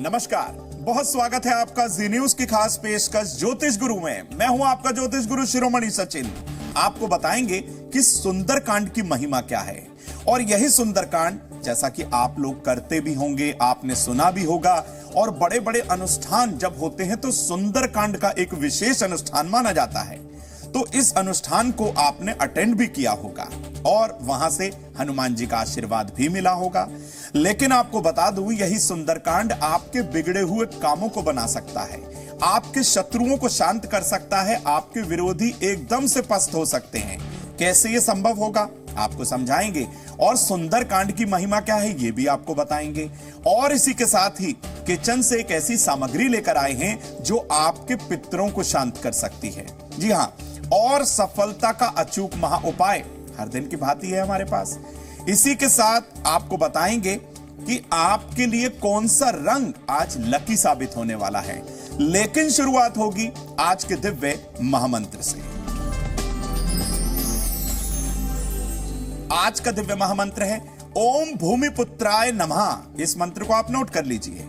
नमस्कार, बहुत स्वागत है आपका जी न्यूज की खास पेशकश ज्योतिष गुरु में। मैं हूं आपका ज्योतिष गुरु शिरोमणि सचिन। आपको बताएंगे कि सुंदरकांड की महिमा क्या है। और यही सुंदरकांड, जैसा कि आप लोग करते भी होंगे, आपने सुना भी होगा, और बड़े बड़े अनुष्ठान जब होते हैं तो सुंदरकांड का एक विशेष अनुष्ठान माना जाता है। तो इस अनुष्ठान को आपने अटेंड भी किया होगा और वहां से हनुमान जी का आशीर्वाद भी मिला होगा। लेकिन आपको बता दूं, यही सुंदरकांड आपके बिगड़े हुए कामों को बना सकता है, आपके शत्रुओं को शांत कर सकता है, आपके विरोधी एकदम से पस्त हो सकते हैं। कैसे ये संभव होगा, आपको समझाएंगे। और सुंदरकांड की महिमा क्या है, ये भी आपको बताएंगे। और इसी के साथ ही किचन से एक ऐसी सामग्री लेकर आए हैं जो आपके पितरों को शांत कर सकती है। जी हां, और सफलता का अचूक महा उपाय हर दिन की भांति है हमारे पास। इसी के साथ आपको बताएंगे कि आपके लिए कौन सा रंग आज लकी साबित होने वाला है। लेकिन शुरुआत होगी आज के दिव्य महामंत्र से। आज का दिव्य महामंत्र है ओम भूमिपुत्राय नमः। इस मंत्र को आप नोट कर लीजिए,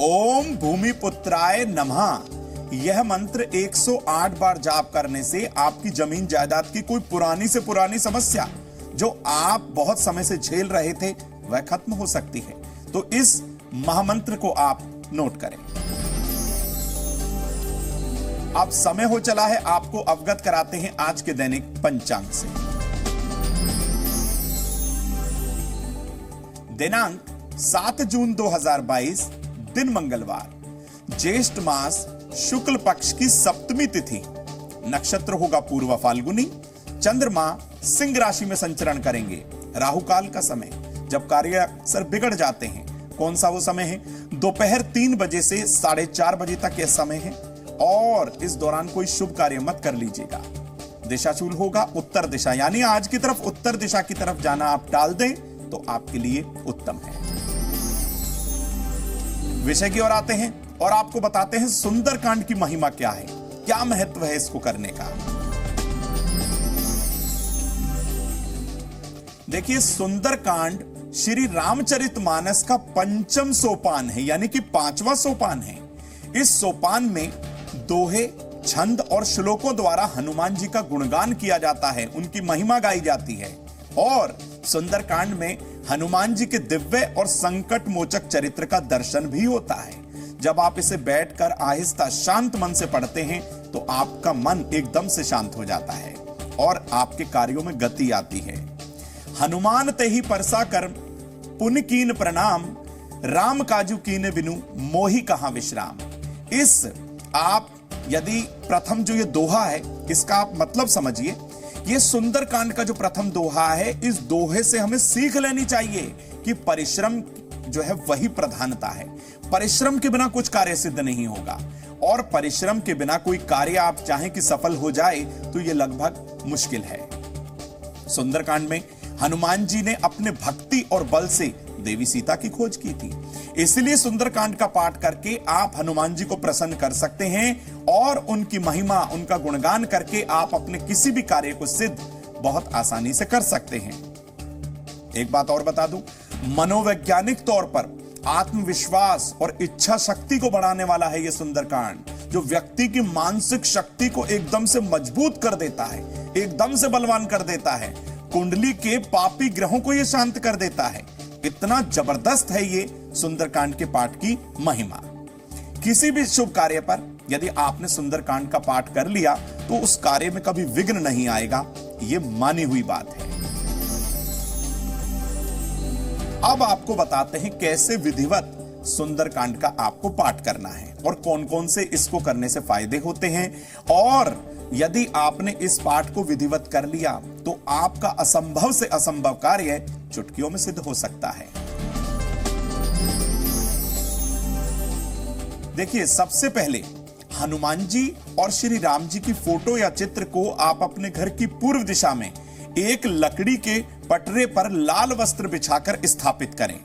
ओम भूमिपुत्राय नमः। यह मंत्र 108 बार जाप करने से आपकी जमीन जायदाद की कोई पुरानी से पुरानी समस्या जो आप बहुत समय से झेल रहे थे वह खत्म हो सकती है। तो इस महामंत्र को आप नोट करें। अब समय हो चला है, आपको अवगत कराते हैं आज के दैनिक पंचांग से। दिनांक 7 जून 2022, दिन मंगलवार, ज्येष्ठ मास शुक्ल पक्ष की सप्तमी तिथि, नक्षत्र होगा पूर्व फाल्गुनी, चंद्रमा सिंह राशि में संचरण करेंगे। राहु काल का समय, जब कार्य अक्सर बिगड़ जाते हैं। कौन सा वो समय है? दोपहर 3 बजे से 4:30 बजे तक यह समय है। और इस दौरान कोई शुभ कार्य मत कर लीजिएगा। दिशाशूल होगा उत्तर दिशा, यानी आज की तरफ उत्तर दिशा की तरफ जाना आप टाल दें तो आपके लिए उत्तम है। विषय की ओर आते हैं और आपको बताते हैं सुंदरकांड की महिमा क्या है, क्या महत्व है इसको करने का। देखिए, सुंदरकांड श्री रामचरितमानस का पंचम सोपान है, यानी कि 5वां सोपान है। इस सोपान में दोहे, छंद और श्लोकों द्वारा हनुमान जी का गुणगान किया जाता है, उनकी महिमा गाई जाती है। और सुंदरकांड में हनुमान जी के दिव्य और संकट मोचक चरित्र का दर्शन भी होता है। जब आप इसे बैठकर आहिस्ता शांत मन से पढ़ते हैं तो आपका मन एकदम से शांत हो जाता है और आपके कार्यों में गति आती है। हनुमान तेहि परसा कर पुन कीन प्रणाम, राम काजू कीने बिनु मोहि कहां विश्राम। इस आप यदि प्रथम जो ये दोहा है इसका आप मतलब समझिए। ये सुंदरकांड का जो प्रथम दोहा है, इस दोहे से हमें सीख लेनी चाहिए कि परिश्रम जो है वही प्रधानता है। परिश्रम के बिना कुछ कार्य सिद्ध नहीं होगा और परिश्रम के बिना कोई कार्य आप चाहें कि सफल हो जाए तो यह लगभग मुश्किल है। सुंदरकांड में हनुमान जी ने अपने भक्ति और बल से देवी सीता की खोज की थी। इसलिए सुंदरकांड का पाठ करके आप हनुमान जी को प्रसन्न कर सकते हैं और उनकी महिमा, उनका गुणगान करके आप अपने किसी भी कार्य को सिद्ध बहुत आसानी से कर सकते हैं। एक बात और बता दूं, मनोवैज्ञानिक तौर पर आत्मविश्वास और इच्छा शक्ति को बढ़ाने वाला है यह सुंदरकांड, जो व्यक्ति की मानसिक शक्ति को एकदम से मजबूत कर देता है, एकदम से बलवान कर देता है। कुंडली के पापी ग्रहों को यह शांत कर देता है। इतना जबरदस्त है ये सुंदरकांड के पाठ की महिमा। किसी भी शुभ कार्य पर यदि आपने सुंदरकांड का पाठ कर लिया तो उस कार्य में कभी विघ्न नहीं आएगा, यह मानी हुई बात है। अब आपको बताते हैं कैसे विधिवत सुंदरकांड का आपको पाठ करना है और कौन कौन से इसको करने से फायदे होते हैं। और यदि आपने इस पाठ को विधिवत कर लिया तो आपका असंभव से असंभव कार्य चुटकियों में सिद्ध हो सकता है। देखिए, सबसे पहले हनुमान जी और श्री राम जी की फोटो या चित्र को आप अपने घर की पूर्व दिशा में एक लकड़ी के पटरे पर लाल वस्त्र बिछाकर स्थापित करें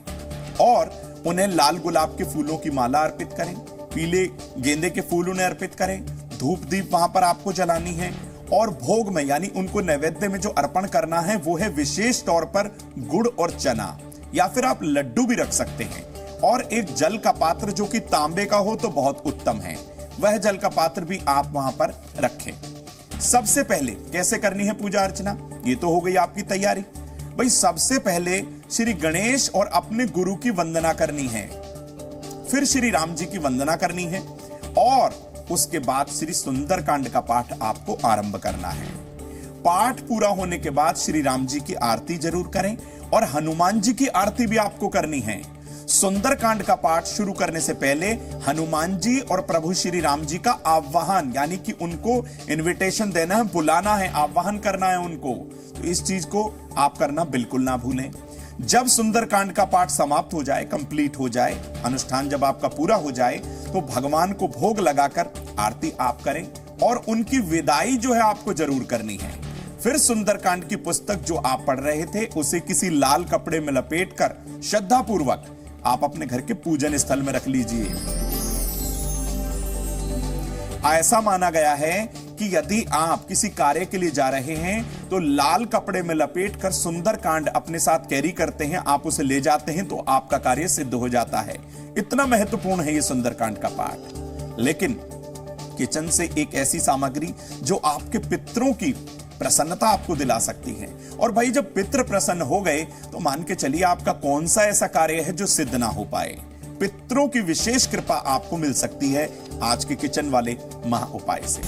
और उन्हें लाल गुलाब के फूलों की माला अर्पित करें, पीले गेंदे के फूल उन्हें अर्पित करें, धूप दीप वहां पर आपको जलानी है। और भोग में यानी उनको नैवेद्य में जो अर्पण करना है वो है विशेष तौर पर गुड़ और चना, या फिर आप लड्डू भी रख सकते हैं। और एक जल का पात्र जो कि तांबे का हो तो बहुत उत्तम है, वह जल का पात्र भी आप वहां पर रखें। सबसे पहले कैसे करनी है पूजा अर्चना, ये तो हो गई आपकी तैयारी। भाई सबसे पहले श्री गणेश और अपने गुरु की वंदना करनी है, फिर श्री राम जी की वंदना करनी है और उसके बाद श्री सुंदरकांड का पाठ आपको आरंभ करना है। पाठ पूरा होने के बाद श्री राम जी की आरती जरूर करें और हनुमान जी की आरती भी आपको करनी है। सुंदरकांड का पाठ शुरू करने से पहले हनुमान जी और प्रभु श्री राम जी का आवाहन, यानी कि उनको इनविटेशन देना है, बुलाना है, आवाहन करना है उनको। तो इस चीज को आप करना बिल्कुल ना भूलें। जब सुंदरकांड का पाठ समाप्त हो जाए, कंप्लीट हो जाए, अनुष्ठान जब आपका पूरा हो जाए, तो भगवान को भोग लगाकर आरती आप करें और उनकी विदाई जो है आपको जरूर करनी है। फिर सुंदरकांड की पुस्तक जो आप पढ़ रहे थे उसे किसी लाल कपड़े में लपेटकर श्रद्धा पूर्वक आप अपने घर के पूजन स्थल में रख लीजिए। ऐसा माना गया है कि यदि आप किसी कार्य के लिए जा रहे हैं तो लाल कपड़े में लपेटकर सुंदरकांड अपने साथ कैरी करते हैं, आप उसे ले जाते हैं तो आपका कार्य सिद्ध हो जाता है। इतना महत्वपूर्ण है ये सुंदरकांड का पाठ। लेकिन किचन से एक ऐसी सामग्री जो आपके पितरों की प्रसन्नता आपको दिला सकती है, और भाई जब पितृ प्रसन्न हो गए तो मान के चलिए आपका कौन सा ऐसा कार्य है जो सिद्ध ना हो पाए। पितरों की विशेष कृपा आपको मिल सकती है आज के किचन वाले महा उपाय से।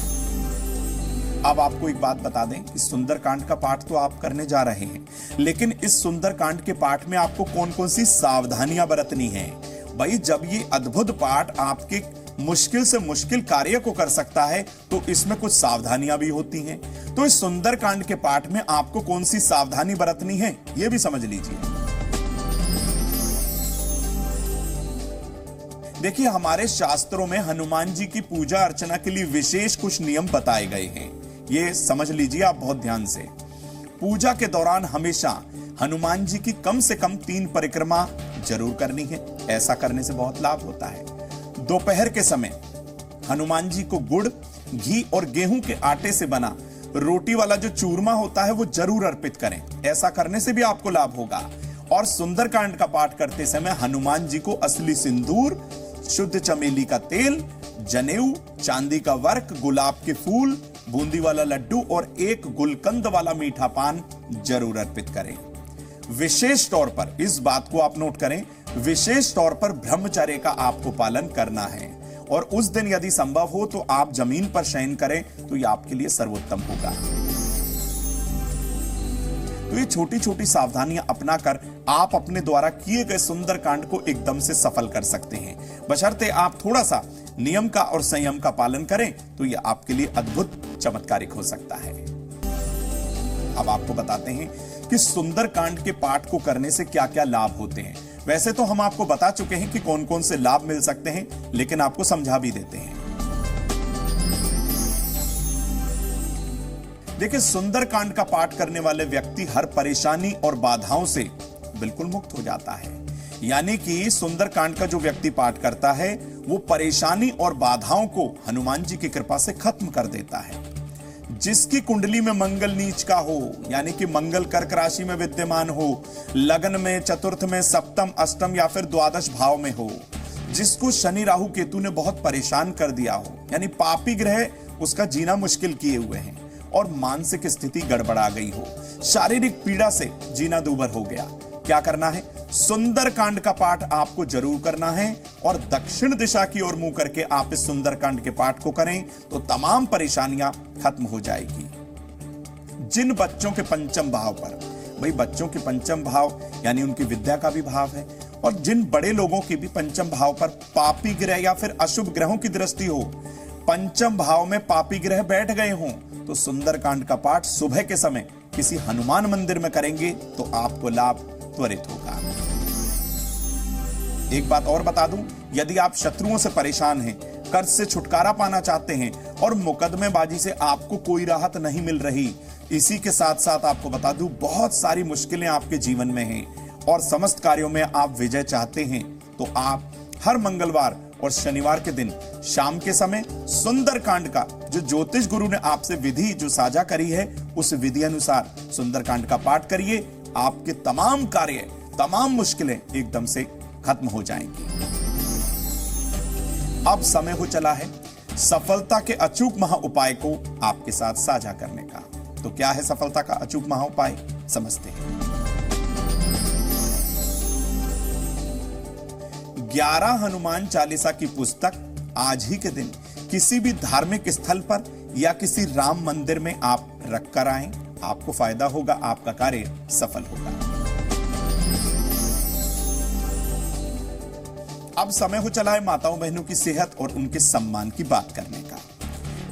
अब आपको एक बात बता दें, इस सुंदरकांड का पाठ तो आप करने जा रहे हैं, लेकिन इस सुंदरकांड के पाठ में आपको कौन कौन सी सावधानियां बरतनी है। भाई जब ये अद्भुत पाठ आपके मुश्किल से मुश्किल कार्य को कर सकता है तो इसमें कुछ सावधानियां भी होती हैं। तो इस सुंदरकांड के पाठ में आपको कौन सी सावधानी बरतनी है यह भी समझ लीजिए। देखिए हमारे शास्त्रों में हनुमान जी की पूजा अर्चना के लिए विशेष कुछ नियम बताए गए हैं, ये समझ लीजिए आप बहुत ध्यान से। पूजा के दौरान हमेशा हनुमान जी की कम से कम 3 परिक्रमा जरूर करनी है, ऐसा करने से बहुत लाभ होता है। दोपहर के समय हनुमान जी को गुड़, घी और गेहूं के आटे से बना रोटी वाला जो चूरमा होता है वो जरूर अर्पित करें, ऐसा करने से भी आपको लाभ होगा। और सुंदरकांड का पाठ करते समय हनुमान जी को असली सिंदूर, शुद्ध चमेली का तेल, जनेऊ, चांदी का वर्क, गुलाब के फूल, बूंदी वाला लड्डू और एक गुलकंद वाला मीठा पान जरूर अर्पित करें। विशेष तौर पर इस बात को आप नोट करें, विशेष तौर पर ब्रह्मचर्य का आपको पालन करना है और उस दिन यदि संभव हो तो आप जमीन पर शयन करें तो यह आपके लिए सर्वोत्तम होगा। तो ये छोटी छोटी सावधानियां अपनाकर आप अपने द्वारा किए गए सुंदरकांड को एकदम से सफल कर सकते हैं, बशर्ते आप थोड़ा सा नियम का और संयम का पालन करें तो यह आपके लिए अद्भुत चमत्कारिक हो सकता है। अब आपको बताते हैं कि सुंदरकांड के पाठ को करने से क्या क्या लाभ होते हैं। वैसे तो हम आपको बता चुके हैं कि कौन कौन से लाभ मिल सकते हैं, लेकिन आपको समझा भी देते हैं। देखिए सुंदरकांड का पाठ करने वाले व्यक्ति हर परेशानी और बाधाओं से बिल्कुल मुक्त हो जाता है। यानी कि सुंदरकांड का जो व्यक्ति पाठ करता है वो परेशानी और बाधाओं को हनुमान जी की कृपा से खत्म कर देता है। जिसकी कुंडली में मंगल नीच का हो, यानी कि मंगल कर्क राशि में विद्यमान हो, लगन में, चतुर्थ में, सप्तम, अष्टम या फिर द्वादश भाव में हो, जिसको शनि राहु केतु ने बहुत परेशान कर दिया हो, यानी पापी ग्रह उसका जीना मुश्किल किए हुए हैं और मानसिक स्थिति गड़बड़ा गई हो, शारीरिक पीड़ा से जीना दूभर हो गया, क्या करना है? सुंदरकांड का पाठ आपको जरूर करना है और दक्षिण दिशा की ओर मुंह करके आप इस सुंदरकांड के पाठ को करें तो तमाम परेशानियां खत्म हो जाएगी। जिन बच्चों के पंचम भाव पर, भाई बच्चों के पंचम भाव यानी उनकी विद्या का भी भाव है, और जिन बड़े लोगों के भी पंचम भाव पर पापी ग्रह या फिर अशुभ ग्रहों की दृष्टि हो, पंचम भाव में पापी ग्रह बैठ गए हों, तो सुंदरकांड का पाठ सुबह के समय किसी हनुमान मंदिर में करेंगे तो आपको लाभ त्वरित होगा। एक बात और बता दूं, यदि आप शत्रुओं से परेशान हैं, कर्ज से छुटकारा पाना चाहते हैं और मुकदमेबाजी से आपको कोई राहत नहीं मिल रही, इसी के साथ साथ आपको बता दूं बहुत सारी मुश्किलें आपके जीवन में हैं और समस्त कार्यों में आप विजय चाहते हैं, तो आप हर मंगलवार और शनिवार के दिन शाम के समय सुंदरकांड का जो ज्योतिष गुरु ने आपसे विधि जो साझा करी है उस विधि अनुसार सुंदरकांड का पाठ करिए। आपके तमाम कार्य, तमाम मुश्किलें एकदम से खत्म हो जाएंगी। अब समय हो चला है सफलता के अचूक महा उपाय को आपके साथ साझा करने का। तो क्या है सफलता का अचूक महा उपाय, समझते हैं। 11 हनुमान चालीसा की पुस्तक आज ही के दिन किसी भी धार्मिक स्थल पर या किसी राम मंदिर में आप रख कर आएं, आपको फायदा होगा, आपका कार्य सफल होगा। अब समय हो चला है माताओं बहनों की सेहत और उनके सम्मान की बात करने का।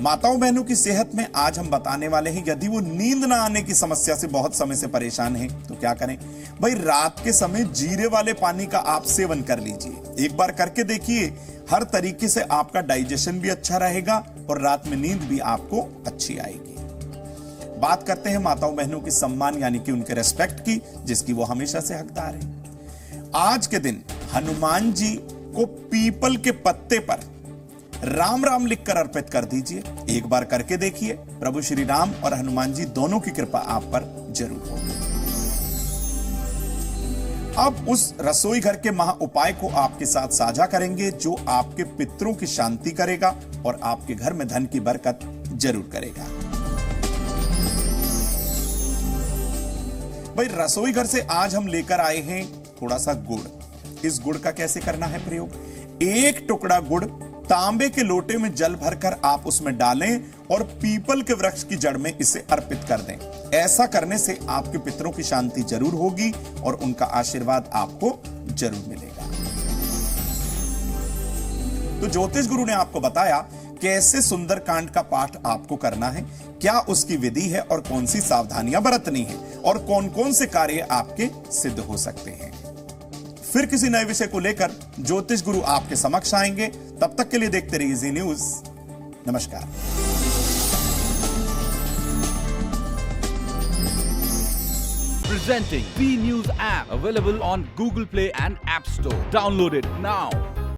माताओं बहनों की सेहत में आज हम बताने वाले हैं, यदि वो नींद ना आने की समस्या से बहुत समय से परेशान हैं तो क्या करें। भाई रात के समय जीरे वाले पानी का आप सेवन कर लीजिए, एक बार करके देखिए, हर तरीके से आपका डाइजेशन भी अच्छा रहेगा और रात में नींद भी आपको अच्छी आएगी। बात करते हैं माताओं बहनों की सम्मान यानी कि उनके रेस्पेक्ट की, जिसकी वो हमेशा से हकदार है। आज के दिन हनुमान जी को पीपल के पत्ते पर राम राम लिखकर अर्पित कर दीजिए, एक बार करके देखिए, प्रभु श्री राम और हनुमान जी दोनों की कृपा आप पर जरूर होगी। अब उस रसोई घर के महा उपाय को आपके साथ साझा करेंगे जो आपके पितरों की शांति करेगा और आपके घर में धन की बरकत जरूर करेगा। भाई रसोई घर से आज हम लेकर आए हैं थोड़ा सा गुड़। इस गुड़ का कैसे करना है प्रयोग, एक टुकड़ा गुड़ तांबे के लोटे में जल भरकर आप उसमें डालें और पीपल के वृक्ष की जड़ में इसे अर्पित कर दें। ऐसा करने से आपके पितरों की शांति जरूर होगी और उनका आशीर्वाद आपको जरूर मिलेगा। तो ज्योतिष गुरु ने आपको बताया कैसे सुंदरकांड का पाठ आपको करना है, क्या उसकी विधि है और कौन सी सावधानियां बरतनी है और कौन कौन से कार्य आपके सिद्ध हो सकते हैं। फिर किसी नए विषय को लेकर ज्योतिष गुरु आपके समक्ष आएंगे, तब तक के लिए देखते रहिए जी न्यूज। नमस्कार। Presenting B News app, available on Google Play and App Store. Download it now.